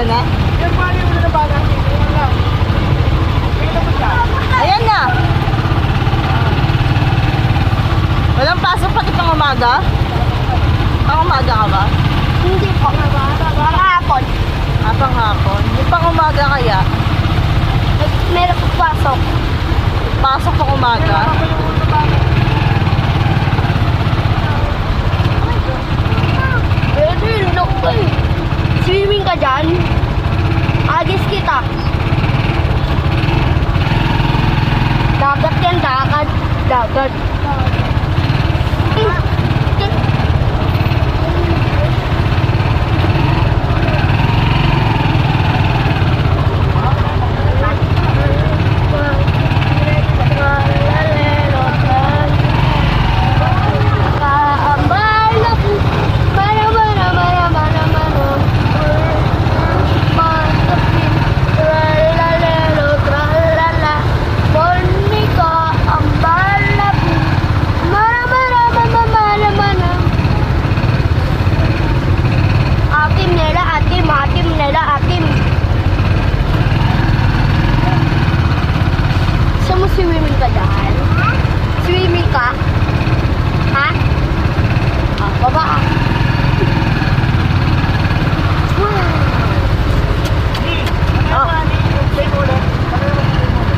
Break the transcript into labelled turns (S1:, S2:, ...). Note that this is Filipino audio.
S1: na.
S2: Yan pa rin na ba natin? Yan lang. Pwede mo siya.
S1: Ayan na. Walang pasok pati pang umaga? Pang umaga ka ba?
S3: Hindi po. Kahapon.
S1: Pang hapon. Yung pang umaga kaya?
S3: Meron po pasok.
S1: Pasok pang umaga?
S3: Edwin, look ko eh. Swimming ka dyan? Agis kita. Dagat yan, dagat. Dagat. Swimming ka dyan? Swimming ka?